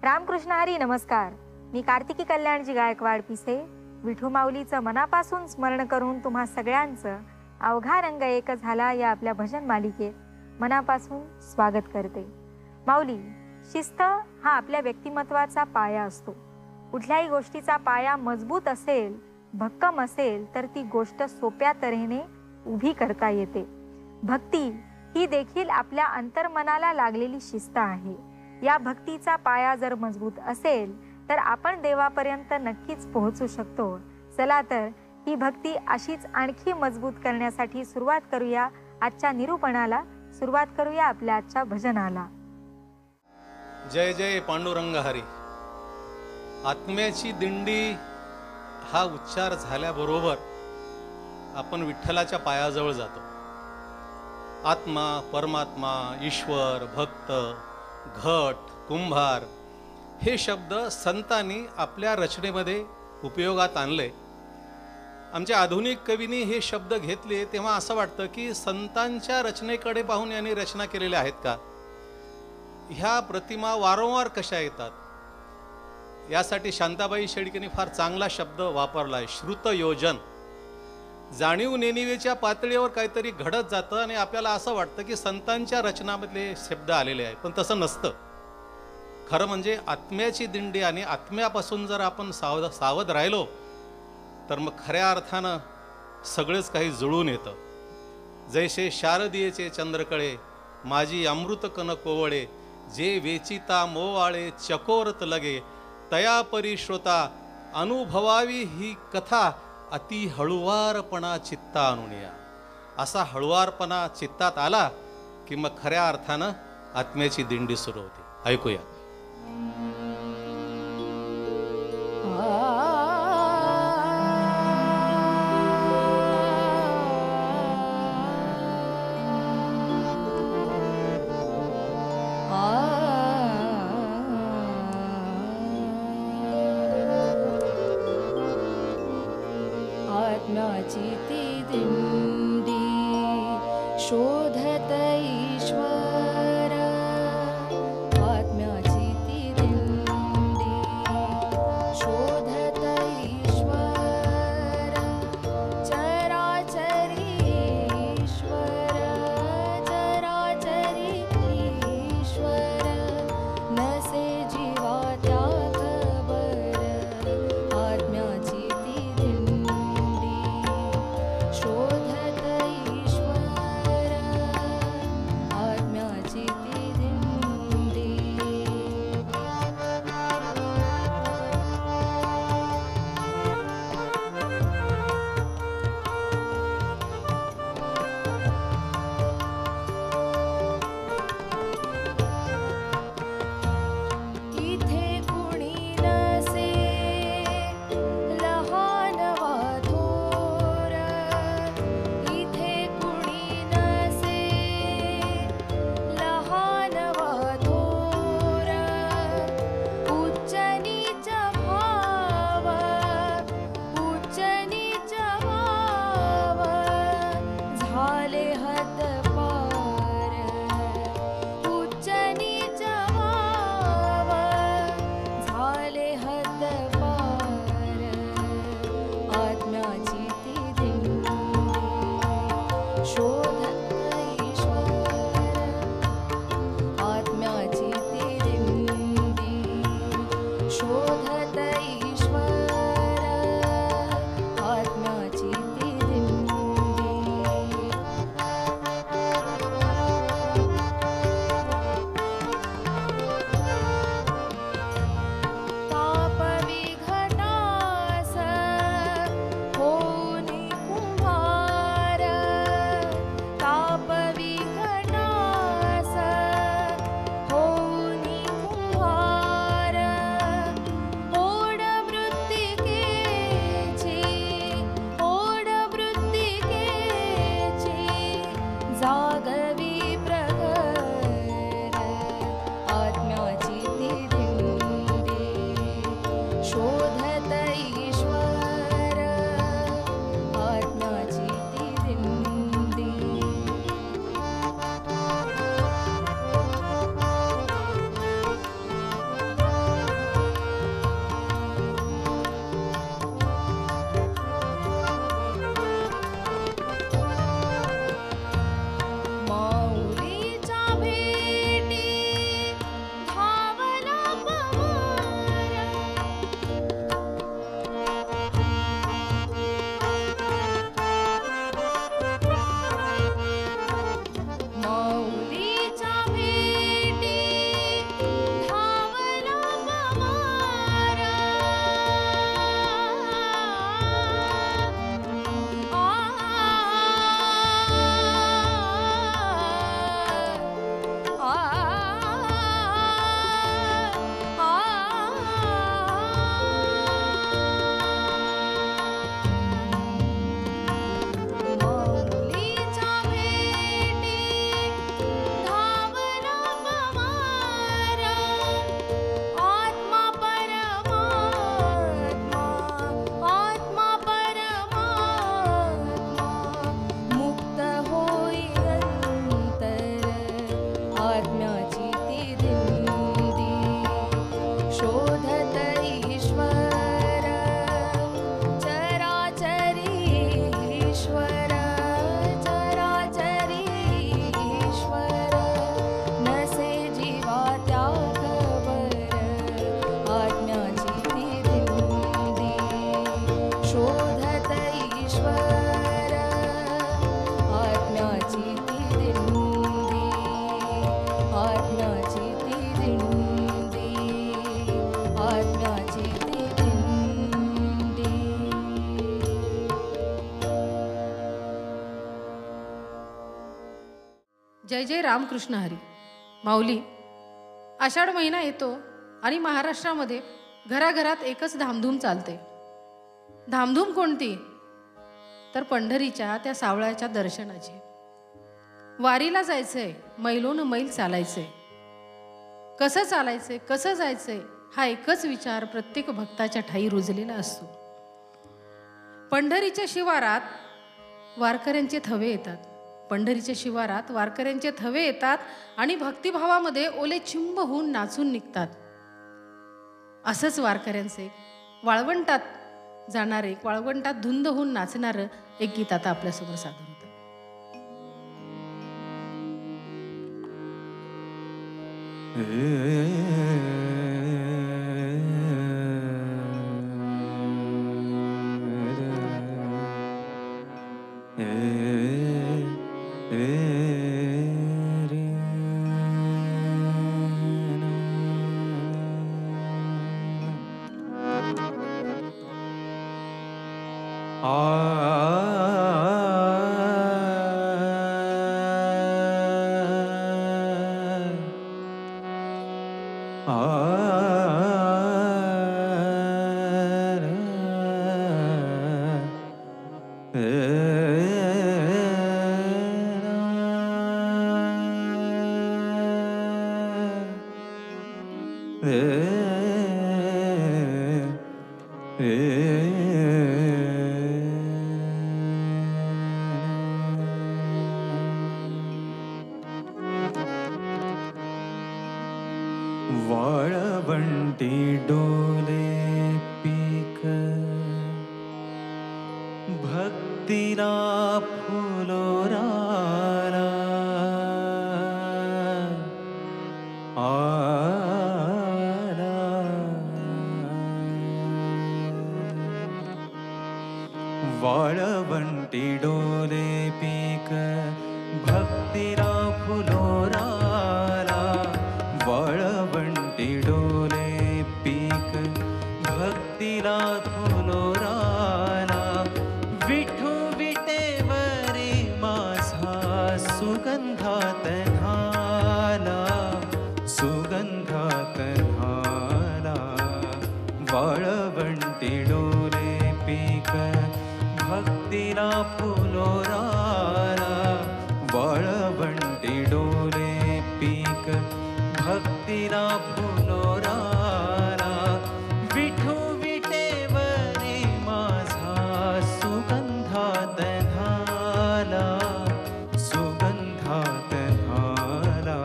रामकृष्ण हरी नमस्कार. मी कार्तिकी कल्याणजी गायकवाड पिसे विठू माऊलीचं मनापासून स्मरण करून तुम्हा सगळ्यांचं अवघा रंग एक झाला या आपल्या भजन मालिकेत मनापासून स्वागत करते. माऊली, शिस्त हा आपल्या व्यक्तिमत्वाचा पाया असतो. कुठल्याही गोष्टीचा पाया मजबूत असेल, भक्कम असेल तर ती गोष्ट सोप्या तऱ्हेने उभी करता येते. भक्ती ही देखील आपल्या अंतर्मनाला लागलेली शिस्त आहे. या भक्तीचा पाया जर मजबूत असेल तर आपण देवापर्यंत नक्कीच पोहोचू शकतो. चला तर ही भक्ती अशीच आणखी मजबूत करण्यासाठी सुरुवात करूया. आजच्या निरूपणाला सुरुवात करूया आपल्या आजच्या भजनाला. जय जय पांडुरंग हरी. आत्म्याची दिंडी हा उच्चार झाल्याबरोबर आपण विठ्ठलाच्या पायाजवळ जातो. आत्मा, परमात्मा, ईश्वर, भक्त, घट, कुंभार हे शब्द संतांनी आपल्या रचनेमध्ये उपयोगात आणले. आमच्या आधुनिक कवींनी हे शब्द घेतले तेव्हा असं वाटतं की संतांच्या रचनेकडे पाहून यांनी रचना केलेल्या आहेत का? ह्या प्रतिमा वारंवार कशा येतात यासाठी शांताबाई शेळकेंनी फार चांगला शब्द वापरला आहे, श्रुतयोजन. जाणीव नेणिवेच्या पातळीवर काहीतरी घडत जातं आणि आपल्याला असं वाटतं की संतांच्या रचनामधले शब्द आलेले आहेत, पण तसं नसतं. खरं म्हणजे आत्म्याची दिंडी आणि आत्म्यापासून जर आपण सावध राहिलो तर मग खऱ्या अर्थानं सगळेच काही जुळून येतं. जैसे शारदीयेचे चंद्रकळे माझी अमृत कन कोवळे, जे वेचिता मोवाळे चकोरत लगे, तया परी श्रोता अनुभवावी ही कथा, अति हळुवारपणा चित्ता आणूनिया. असा हळुवारपणा चित्तात आला की मग खऱ्या अर्थानं आत्म्याची दिंडी सुरू होते. ऐकूया. आत्म्याची ती दिंडी शोधत ईश्वर, आत्म्याची ती दिंडी शोधत ईश्वर, चराचरी ईश्वर, चराचरी ईश्वर, नसे जीवा त्या खबर, आत्म्याची ती दिंडी शोधत ईश्वर. जय जय रामकृष्ण हरी. माऊली, आषाढ महिना येतो आणि महाराष्ट्रामध्ये घराघरात एकच धामधूम चालते. धामधूम कोणती? तर पंढरीच्या त्या सावळ्याच्या दर्शनाची. वारीला जायचंय, मैलोन मैल चालायचंय. कसं चालायचंय, कसं जायचंय, हा एकच विचार प्रत्येक भक्ताच्या ठाई रुजलेला असतो. पंढरीच्या शिवारात वारकऱ्यांचे थवे येतात. पंढरीच्या शिवारात वारकऱ्यांचे थवे येतात आणि भक्तिभावामध्ये ओले चिंब होऊन नाचून निघतात. असंच वारकऱ्यांचे वाळवंटात जाणारे, वाळवंटात धुंद होऊन नाचणारं एक गीत आता आपल्यासमोर सादर होतं. वाळवंटी डोले पीक भक्तीला फुलोराला आला. वाळवंटी डोले पीक भक्तीला फुलोराला. वाळवंटी डोले पीक भक्तीला फुलोराला. विठू विटेवरी माझा सुगंधात न्हाला, सुगंधात न्हाला. वाळवंटी डोले पीक भक्तीला फुलोराला. वाळवंटी डोले पीक भक्तीला फुलोराला. विठू विटेवरी माझा सुगंधात न्हाला, सुगंधात न्हाला.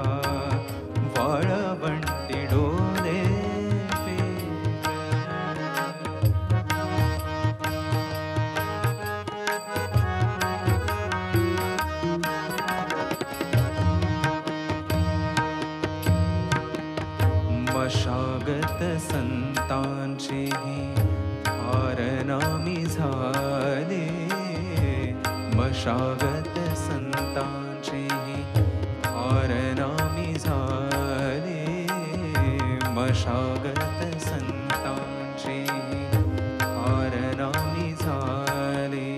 वाळवंटी डोले पीक. मशागत संतांचेही हारनामी झाले. मशागत संतांचेही हारनामी झाले. मशागत संतांचेही हारनामी झाले.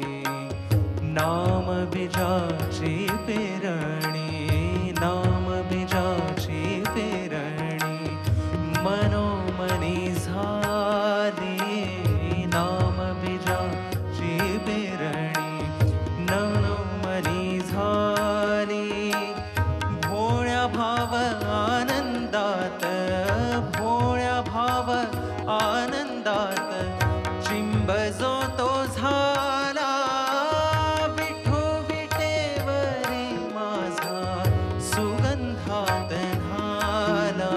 नाम बीजाची पेरणी, नाम बीजाची पेरणी मनोमनी झाली. नाम बीजाची पेरणी मनोमनी झाली. भोळ्या भाव आनंदात, भोळ्या भाव आनंदात चिंब जो तो झाला. विठू विटेवरी माझा सुगंधात न्हाला,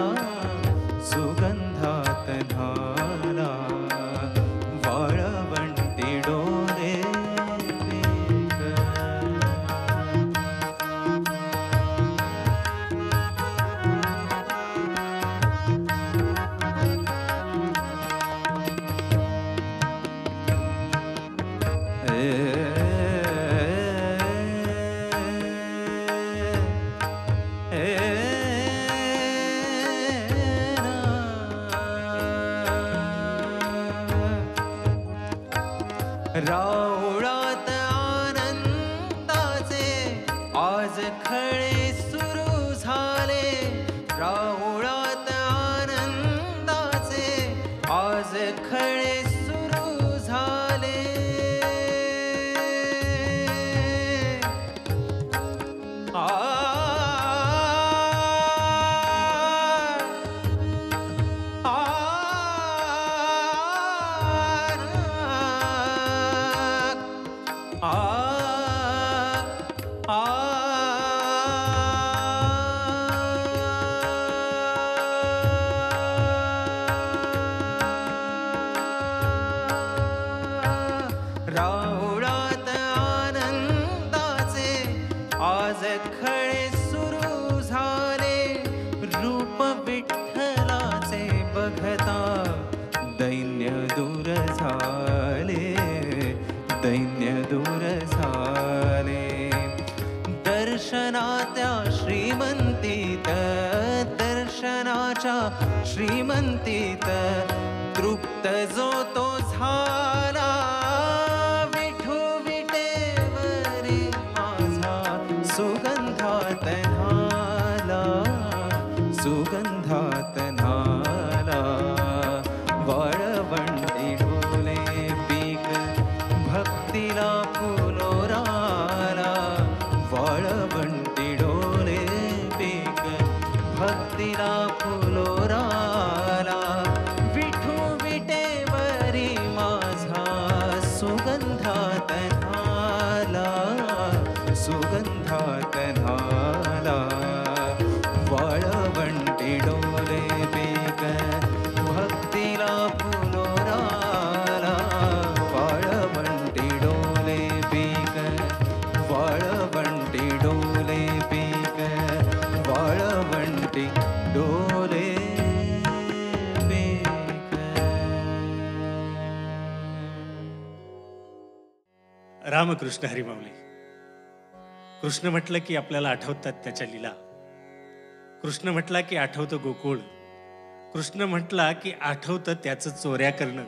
सुगंधात न्हाला. वाळवंटी डोले पीक. राऊळात आनंदाचे आज खळे सुर खळे सुरू झाले राहुळात आनंदाचे आज खळे सुरू झाले रूप विठ्ठलाचे बघता दैन्य दूर झाले दैन्य दूर झाले दर्शनाच्या श्रीमंतीत दर्शनाच्या श्रीमंतीत तृप्त जो तो झाला विठू विटेवरी माझा सुगंधात न्हाला सुगंधात न्हाला वाळवंटी डोले पीक भक्तीला फुलोराला वाळवंटी डोले पीक भक्तीला फुलोराला विठू विटेवरी माझा सुगंधात न्हाला सुगंधात न्हाला वाळवंटी डोले पीक भक्तीला फुलोराला वाळवंटी डोले पीक वाळवंटी डोले पीक वाळवंटी डोले पीक. रामकृष्ण हरी माऊली. कृष्ण म्हटलं की आपल्याला आठवतात त्याच्या लीला. कृष्ण म्हटला की आठवतं गोकुळ. कृष्ण म्हटला की आठवतं त्याचं चोऱ्या करणं.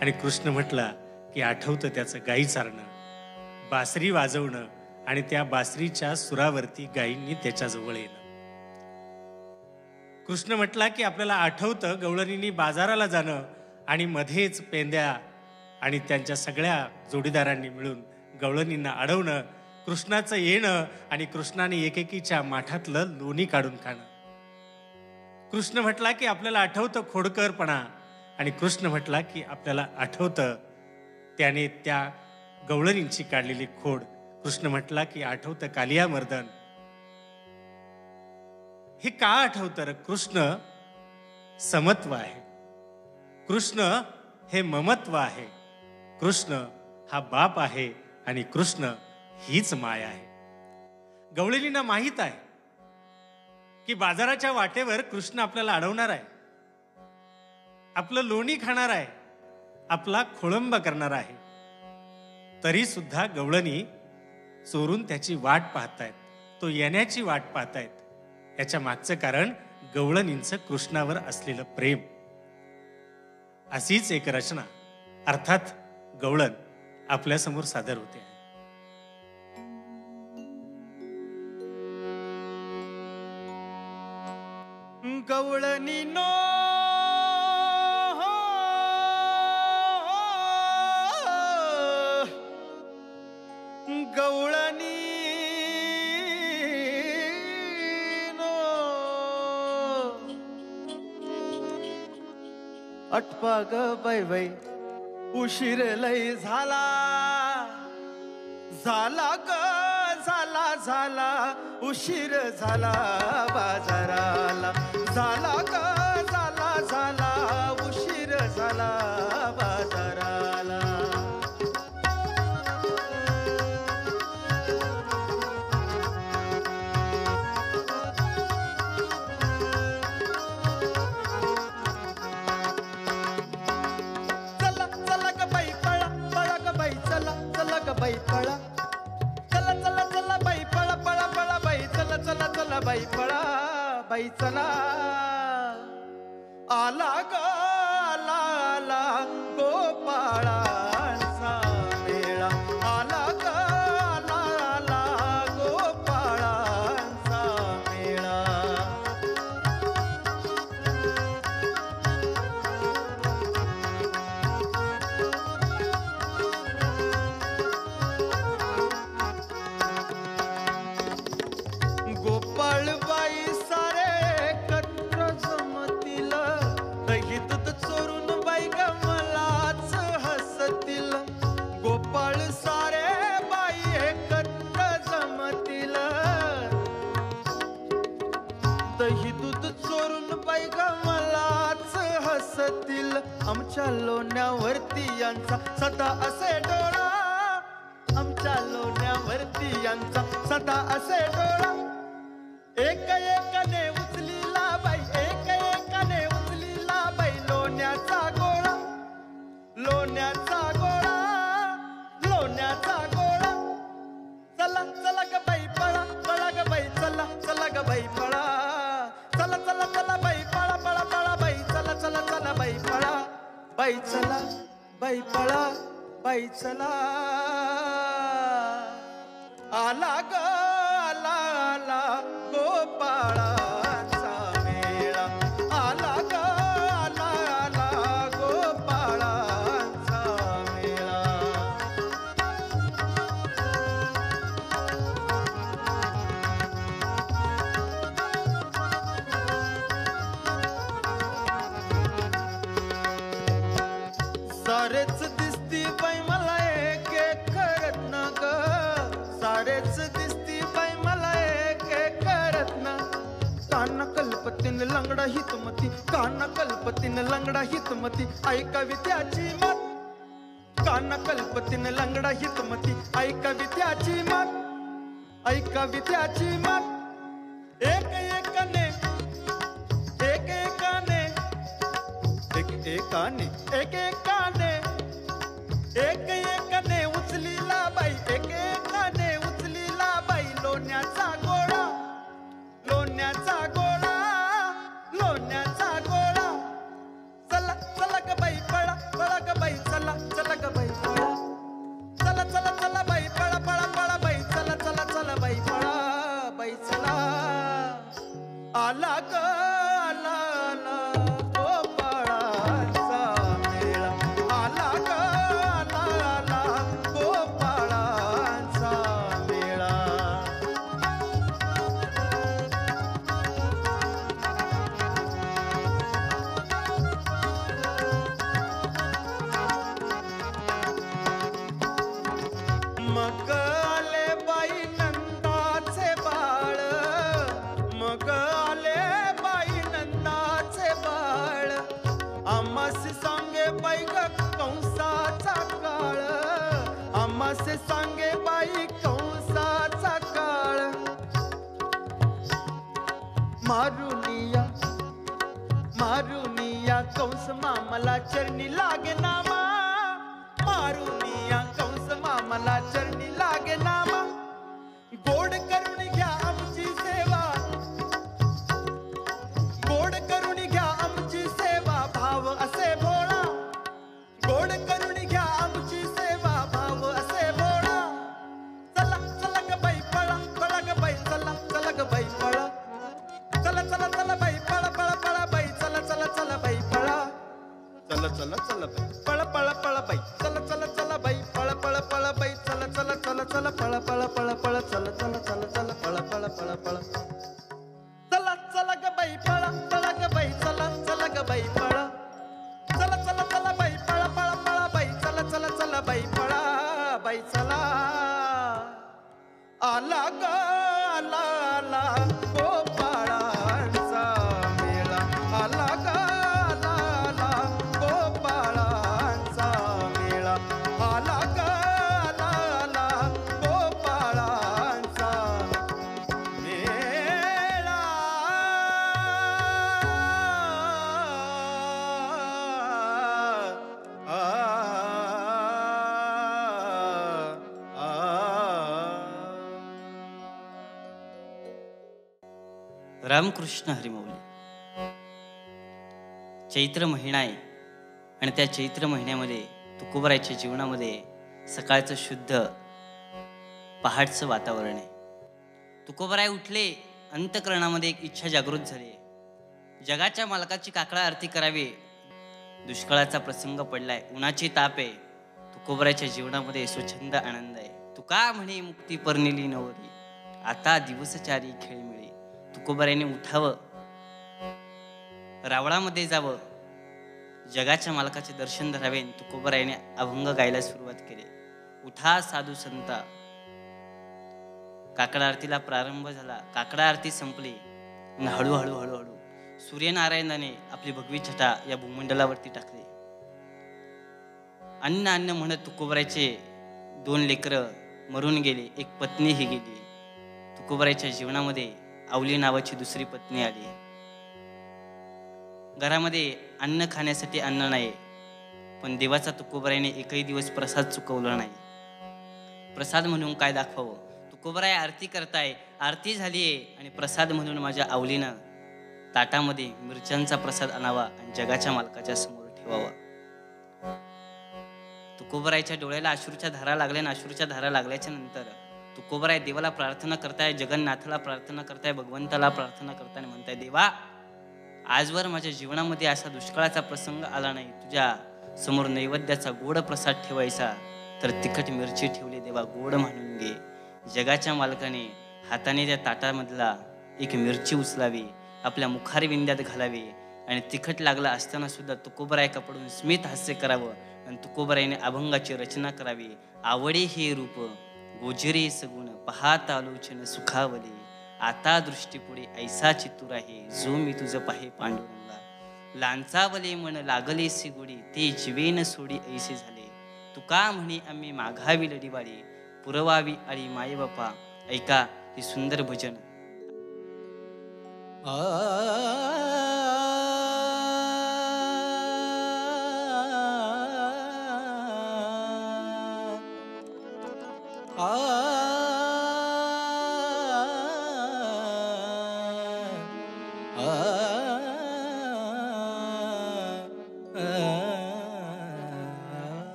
आणि कृष्ण म्हटला की आठवतं त्याचं गाई चारणं, बासरी वाजवणं आणि त्या बासरीच्या सुरावरती गायींनी त्याच्याजवळ येणं. कृष्ण म्हटला की आपल्याला आठवतं गवळणींनी बाजाराला जाणं आणि मध्येच पेंद्या आणि त्यांच्या सगळ्या जोडीदारांनी मिळून गवळणींना अडवणं, कृष्णाचं येणं आणि कृष्णाने एकेकीच्या माठातलं लोणी काढून खाणं. कृष्ण म्हटला की आपल्याला आठवतं खोडकरपणा. आणि कृष्ण म्हटला की आपल्याला आठवतं त्याने त्या गवळणींची काढलेली खोड. कृष्ण म्हटला की आठवतं कालिया मर्दन. हे का आठवतं रे? कृष्ण समत्व आहे, कृष्ण हे ममत्व आहे, कृष्ण हा बाप आहे आणि कृष्ण हीच माया आहे. गवळणींना माहीत आहे की बाजाराच्या वाटेवर कृष्ण आपल्याला अडवणार आहे, आपलं लोणी खाणार आहे, आपला खोळंब करणार आहे. तरी सुद्धा गवळणी चोरून त्याची वाट पाहतायत, तो येण्याची वाट पाहतायत. याच्या मागचं कारण गवळणींचं कृष्णावर असलेलं प्रेम. अशीच एक रचना अर्थात गवळण आपल्यासमोर सादर होते. गवळणी नो गवळणी नो अटपा ग बाई बाई उशीर लय झाला झाला ग झाला झाला उशीर झाला बाजाराला झाला ग झाला झाला उशीर झाला बाजाराला. चला चला ग बाई पळा पळा ग बाई चला चला ग बाई पळा चला चला चला बाई पळा पळा पळा बाई चला चला चला बाई पळा बाई चला. आला ग आला आला गोपाळांचा मेळा आला ग आला आला गोपाळांचा मेळा. असतील आमच्या लोण्यावरती यांचा सदा असे डोळा, आमच्या लोण्यावरती यांचा सदा असे डोळा. एक एकाने उचलीला बाई, एक एकाने उचलीला बाई लोण्याचा गोळा, लोण्याचा गोळा, लोण्याचा गोळा. चला चला ग बाई पळा, पळा ग बाई चला, चला ग बाई पळा, चला चला चला बाई पळा, पळा पळा बाई चला, चला चला बाई पळा, बाई चला बाई पळा, बाई चला. आला ग आला आला गोपाळाचा मेळा, आला ग आला आला गोपाळाचा मेळा. सारेच दिसती बाई मला एक एक रत्न ग, सारेच दिसती बाई मला एक एक रत्न. काना कल्पतीन लंगडा हितमती, काना कल्पतीन लंगडा हितमती ऐकावी त्याची मत, काना कल्पतीन लंगडा हितमती ऐकावी त्याची मत, ऐकावी त्याची मत. एक एकाने एक एकाने एक एकाने एक एकाने एक एकाने उचलीला बाई, एक एकाने उचलीला बाई लोण्याचा गोळा, लोण्याचा गोळा, लोण्याचा गोळा. चला चला ग बाई पळा, पळा ग बाई चला, चला ग बाई पळा, चला चला चला बाई पळा, पळा पळा बाई चला, चला चला बाई पळा, बाई चला. आला ग आला आला गोपाळाचा मेळा, आला ग आला आला गोपाळाचा मेळा. मग आले बाई नंदाचे बाळ, मग आले बाई नंदाचे बाळ. आम्हासे सांगे बाई ग कंसाचा काळ, आम्हासे सांगे बाई कंसाचा काळ. मारुनिया मारुनिया कंस मामला चरणी लागे नामा, मारुनिया कंस मामला चरणी लागे नामा. गोड करून घ्या आमची सेवा, गोड करून घ्या आमची सेवा भाव असे भोळा, गोड करून घ्या आमची सेवा भाव असे भोळा. चला चला ग बाई पळा, पळा ग बाई चला, चला ग बाई पळा, चला चला चला बाई पळा, पळा पळा बाई चला, चला चला बाई पळा, चला चला चला बाई पळा, पळा पळा बाई चला, चला चला बाई पळा, पळा पळा बाई चला, चला चला चला पळा, पळा पळा पळा चला, चला चला चला पळा, पळा पळा पळा. चला चला ग बाई पळा, पळा ग बाई चला, चला ग बाई पळा, चला चला चला बाई पळा, पळा पळा बाई चला, चला चला बाई पळा, बाई चला. आला ग आला आला गोपाळाचा मेळा, आला ग आला आला गोपाळाचा मेळा, आला ग आला आला गोपाळाचा मेळा. रामकृष्ण हरिमौली. चैत्र महिना आहे आणि त्या चैत्र महिन्यामध्ये तुकोबरायच्या जीवनामध्ये सकाळचं शुद्ध पहाटचं वातावरण आहे. तुकोबराय उठले, अंतःकरणामध्ये एक इच्छा जागृत झाली. जगाच्या मालकाची काकडा आरती करावी. दुष्काळाचा प्रसंग पडलाय, उन्हाची ताप आहे. तुकोबरायच्या जीवनामध्ये स्वच्छंद आनंद आहे. तुका म्हणे मुक्ती परनिली नवरी, आता दिवसचारी खेळ मिळे. तुकोबरायने उठावं, रावळामध्ये जावं, जगाच्या मालकाचे दर्शन धरावे. तुकोबरायने अभंग गायला सुरुवात केली. उठा साधू संता. काकडा आरतीला प्रारंभ झाला. काकडा आरती संपली. हळूहळू हळूहळू सूर्यनारायणाने आपली भगवी छटा या भूमंडलावरती टाकली. अन्न अन्न म्हणत तुकोबरायचे 2 लेकरं मरून गेले, एक पत्नीही गेली. तुकोबरायच्या जीवनामध्ये आवली नावाची दुसरी पत्नी आली. घरामध्ये अन्न खाण्यासाठी अन्न नाही, पण देवाचा तुकोबरायने एकही दिवस प्रसाद चुकवला नाही. प्रसाद म्हणून काय दाखवावं? तुकोबराय आरती करताय, आरती झालीये आणि प्रसाद म्हणून माझ्या आवलीनं ताटामध्ये मिरच्यांचा प्रसाद आणावा आणि जगाच्या मालकाच्या समोर ठेवावा. तुकोबरायच्या डोळ्याला अश्रूच्या धारा लागल्या आणि अश्रूच्या धारा लागल्याच्या नंतर तुकोबराय देवाला प्रार्थना करताय, जगन्नाथाला प्रार्थना करताय, भगवंताला प्रार्थना करताय, म्हणताय, देवा आजवर माझ्या जीवनामध्ये असा दुष्काळाचा प्रसंग आला नाही. तुझ्या समोर नैवेद्याचा गोड प्रसाद ठेवायचा तर तिखट मिरची ठेवली, देवा गोड म्हणून घे. जगाच्या मालकाने हाताने त्या ताटामधला एक मिरची उचलावी, आपल्या मुखारविंद्यात घालावी आणि तिखट लागला असताना सुद्धा तुकोबरायकडून स्मित हास्य करावं आणि तुकोबरायने अभंगाची रचना करावी. आवडे हे रूप गोजरे सगुण पाहात आलोचन सुखावले, आता दृष्टीपुढे ऐसा चितूर आहे, जो मी तुझं पाहे पांडुरंगा. लांचावले मन लागले सिगुडी, ते जीवेन सोडी ऐसे झाले. तुका म्हणे आम्ही माघावी लढीवाडी, पुरवावी आळी माये बापा. ऐका हे सुंदर भजन.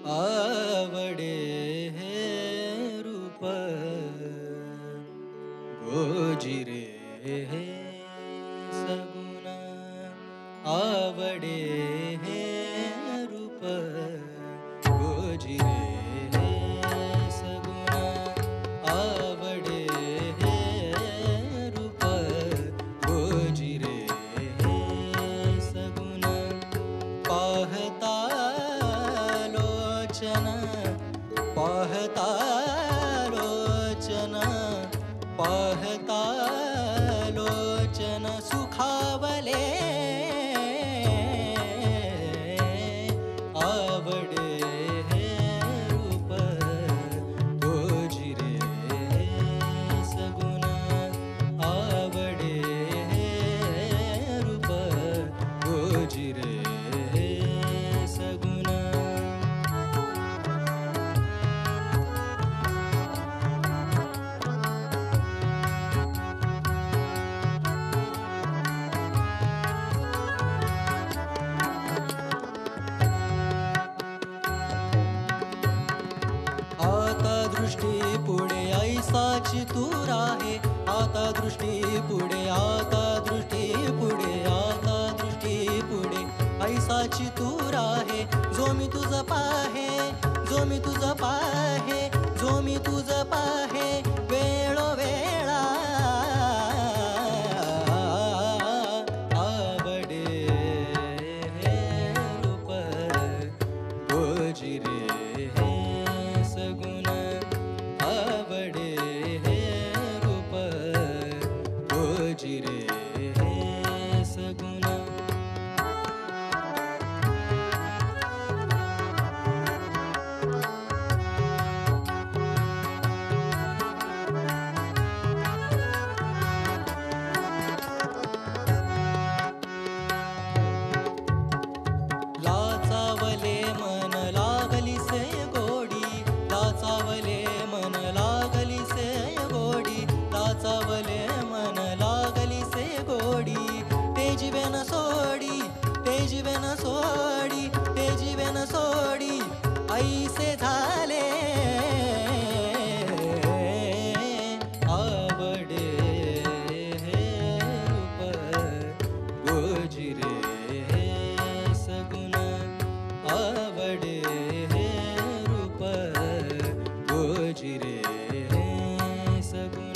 आवडे हे रूप गोजिरे हे सगुण, आवडे हे रूप गोजिरे हे सगुण, आवडे हे रूप गोजिरे हे सगुण. पाहता लोचन, पाहता लोचन, पाहता लोचन सुखावले. आवडे हे रूप गोजिरे हे सगुण, आवडे हे रूप गोजिरे हे सगुण. आता दृष्टी पुढे ऐसाची तूर आहे, आता दृष्टी पुढे, आता दृष्टी पुढे, आता दृष्टी पुढे ऐसाची तूर आहे. जो मी तुझं पाहे, जो मी तुझं पाहे, जो मी तुझं पाहे वेळोवेळा. आवडे हे रूप गोजिरे हे सगुण, आवडे हे रूप गोजिरे हे सगुण. लाचावले मन लागली से गोडी, लाचावले मन लागली से गोडी, लाचावले मन लागली से गोडी. तेजवेन सोडी, तेजवेन सोडी, तेजवेन सोडी ऐसे झाले. आवडे हे रूप गोजिरे हे सगुण, आवडे हे रूप गोजिरे हे सगुण.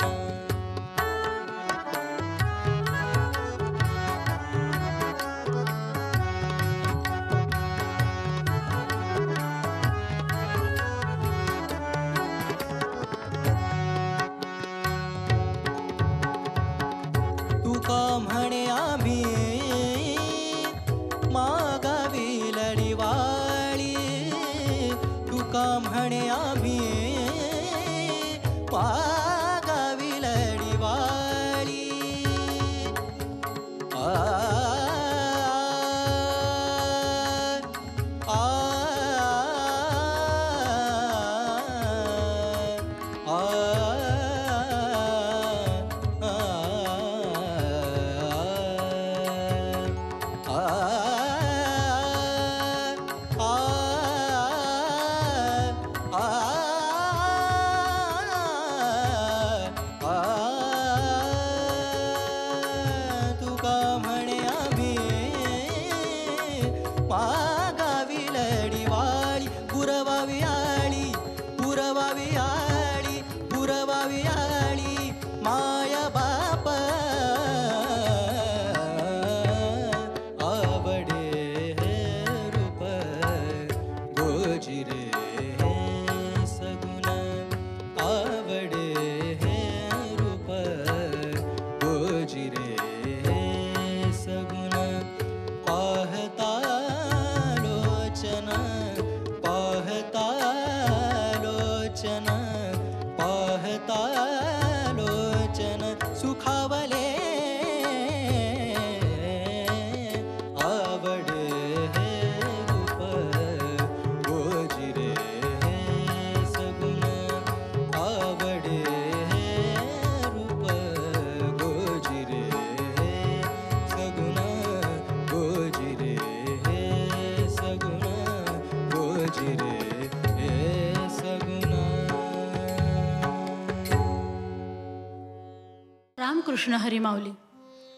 कृष्ण हरी माऊली.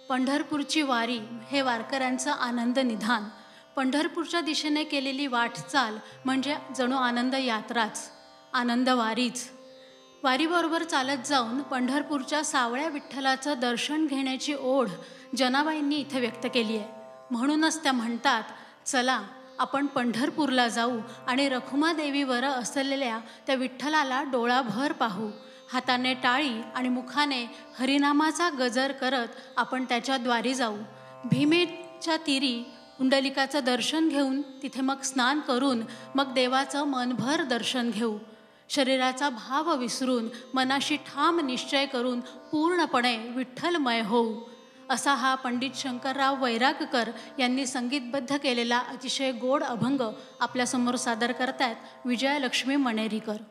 पंढरपूरची वारी हे वारकऱ्यांचं आनंद निधान. पंढरपूरच्या दिशेने केलेली वाटचाल म्हणजे जणू आनंद यात्राच, आनंद वारीच. वारीबरोबर चालत जाऊन पंढरपूरच्या सावळ्या विठ्ठलाचं दर्शन घेण्याची ओढ जनाबाईंनी इथे व्यक्त केली आहे. म्हणूनच त्या म्हणतात, चला आपण पंढरपूरला जाऊ आणि रखुमादेवीवर असलेल्या त्या विठ्ठलाला डोळाभर पाहू. हाताने टाळी आणि मुखाने हरिनामाचा गजर करत आपण त्याच्या द्वारी जाऊ. भीमेच्या तीरी पुंडलिकाचं दर्शन घेऊन तिथे मग स्नान करून मग देवाचं मनभर दर्शन घेऊ. शरीराचा भाव विसरून मनाशी ठाम निश्चय करून पूर्णपणे विठ्ठलमय होऊ. असा हा पंडित शंकरराव वैरागकर यांनी संगीतबद्ध केलेला अतिशय गोड अभंग आपल्यासमोर सादर करतायत विजयालक्ष्मी मणेरीकर.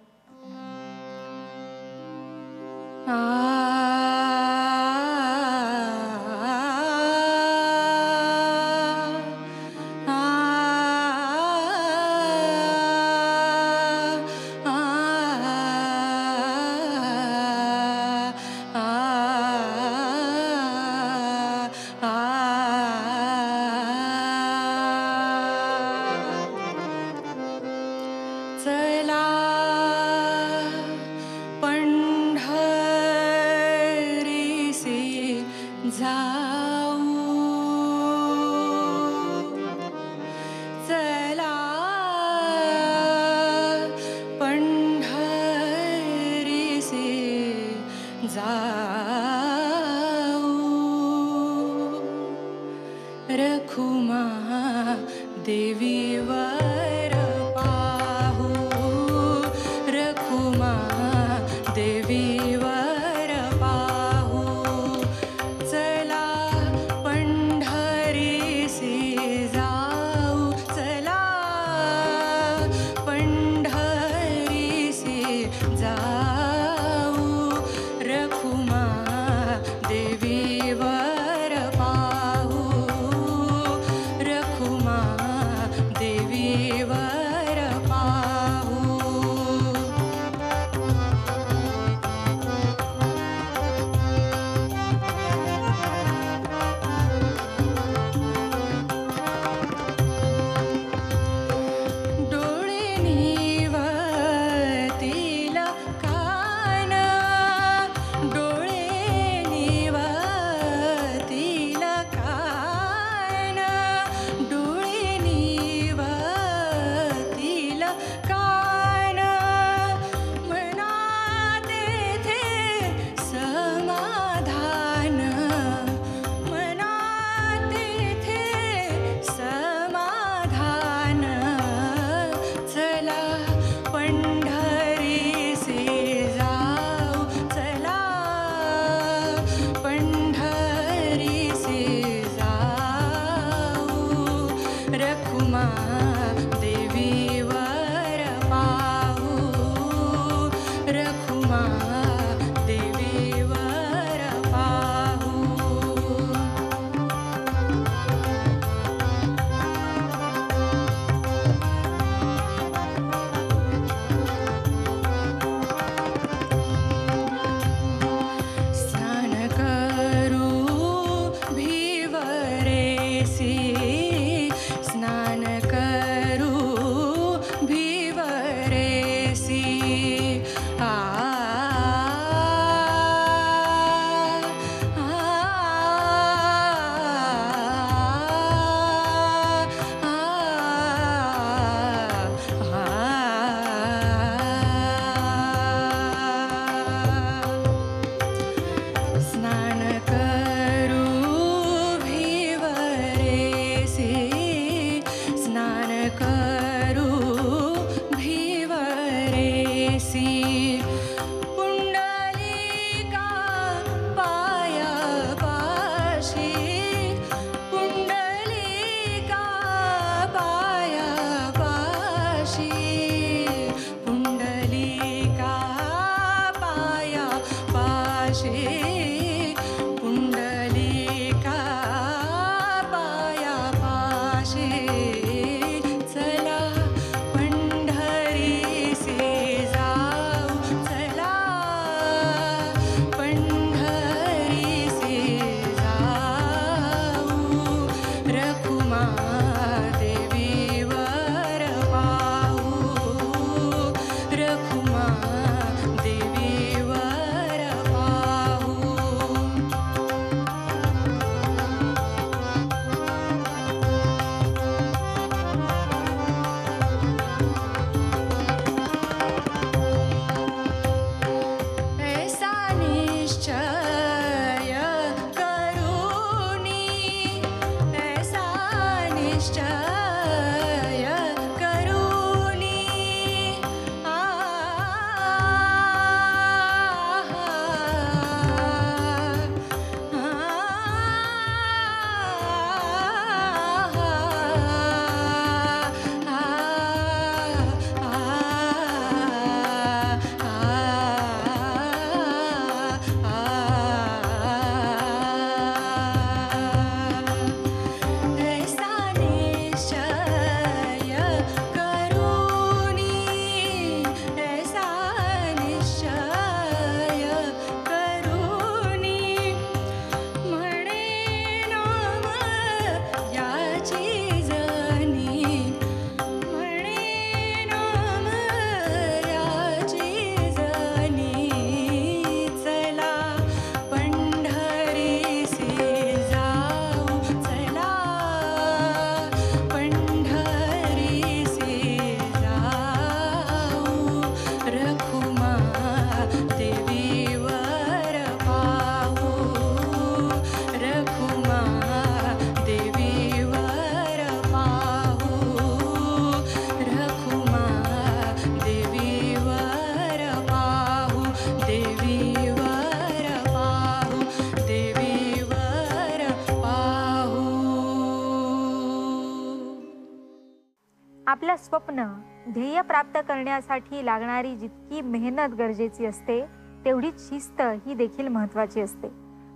आपलं स्वप्न ध्येय प्राप्त करण्यासाठी लागणारी जितकी मेहनत गरजेची असते तेवढीच शिस्त ही देखील महत्त्वाची असते.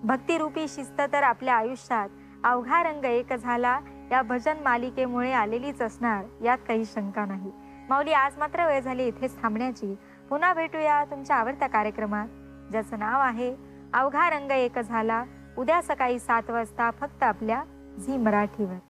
भक्तिरूपी शिस्त तर आपल्या आयुष्यात अवघा रंग एक झाला या भजन मालिकेमुळे आलेलीच असणार, यात काही शंका नाही. माऊली, आज मात्र वेळ झाली इथेच थांबण्याची. पुन्हा भेटूया तुमच्या आवडत्या कार्यक्रमात, ज्याचं नाव आहे अवघा रंग एक झाला, उद्या सकाळी 7 वाजता फक्त आपल्या झी मराठीवर.